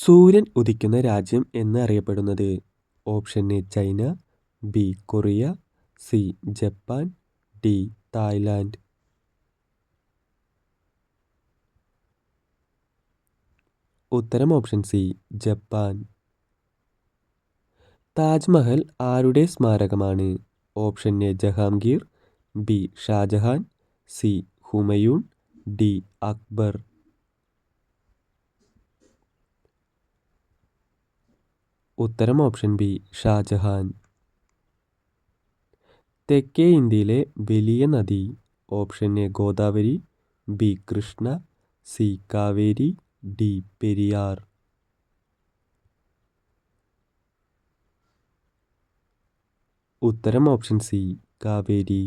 സൂര്യൻ ഉദിക്കുന്ന രാജ്യം എന്ന് അറിയപ്പെടുന്നത്? Option A China, B Korea, C Japan, D Thailand. ഉത്തരം ഓപ്ഷൻ സി ജപ്പാൻ. താജ്മഹൽ ആരുടെ സ്മാരകമാണ്? Option A Jahangir, B Shah Jahan, C Humayun, D Akbar. ഉത്തരം ഓപ്ഷൻ ബി ഷാജഹാൻ. തെക്കേ ഇന്ത്യയിലെ വലിയ നദി? Option A Godavari, B Krishna, C Kaveri, D Periyar. ഉത്തരം ഓപ്ഷൻ സി കാവേരി.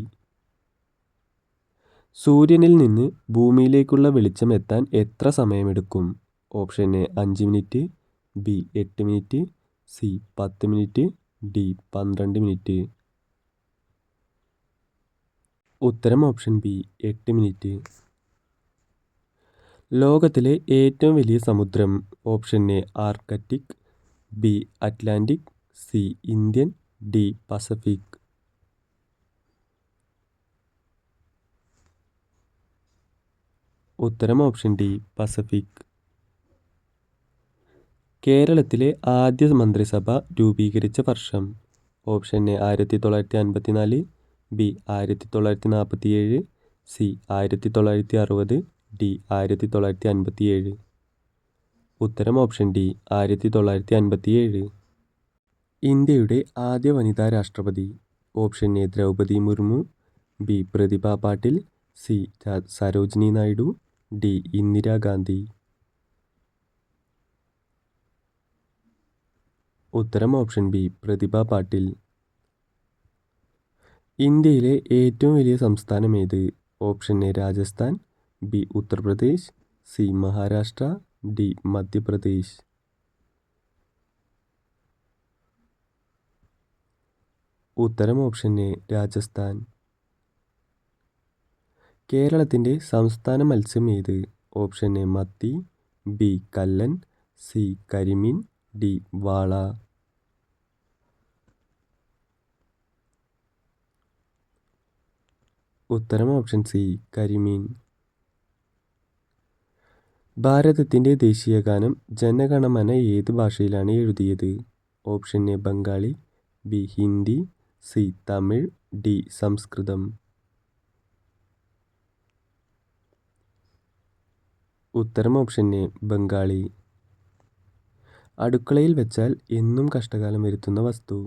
സൂര്യനിൽ നിന്ന് ഭൂമിയിലേക്കുള്ള വെളിച്ചം എത്താൻ എത്ര സമയമെടുക്കും? Option A 5 minute, B 8 minute, C 10 minute, D 12 minute. ഉത്തരം ഓപ്ഷൻ ബി 8 മിനിറ്റ്. ലോകത്തിലെ ഏറ്റവും വലിയ സമുദ്രം? Option A Arctic, B Atlantic, C Indian, D Pacific. ഉത്തരം ഓപ്ഷൻ ഡി പസഫിക്. കേരളത്തിലെ ആദ്യ മന്ത്രിസഭ രൂപീകരിച്ച വർഷം? Option A 1954, B 1947, C 1960, D 1957. ഉത്തരം ഓപ്ഷൻ ഡി 1957. ഇന്ത്യയുടെ ആദ്യ വനിതാ രാഷ്ട്രപതി? Option A Droupadi Murmu, B Pratibha Patil, C Sarojini Naidu, D Indira Gandhi. ഉത്തരം ഓപ്ഷൻ ബി പ്രതിഭ പാട്ടിൽ. ഇന്ത്യയിലെ ഏറ്റവും വലിയ സംസ്ഥാനം ഏത്? Option A Rajasthan, B Uttar Pradesh, C Maharashtra, D Madhya Pradesh. ഉത്തരം ഓപ്ഷൻ എ രാജസ്ഥാൻ. കേരളത്തിൻ്റെ സംസ്ഥാന മത്സ്യം ഏത്? ഓപ്ഷൻ എ മത്തി, ബി കല്ലൻ, സി കരിമീൻ, ഡി വാള. ഉത്തരം ഓപ്ഷൻ സി കരിമീൻ. ഭാരതത്തിൻ്റെ ദേശീയഗാനം ജനഗണമന ഏത് ഭാഷയിലാണ് എഴുതിയത്? Option A Bengali, B Hindi, C Tamil, D സംസ്കൃതം. ഉത്തരം ഓപ്ഷൻ എ ബംഗാളി. അടുക്കളയിൽ വെച്ചാൽ എന്നും കഷ്ടകാലം വരുത്തുന്ന വസ്തു?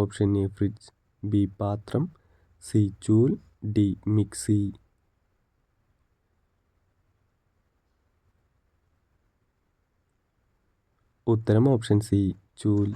ഓപ്ഷൻ എ ഫ്രിഡ്ജ്, ബി പാത്രം, സി ചൂൽ, ഡി മിക്സി. ഉത്തരം ഓപ്ഷൻ സി ചൂൽ.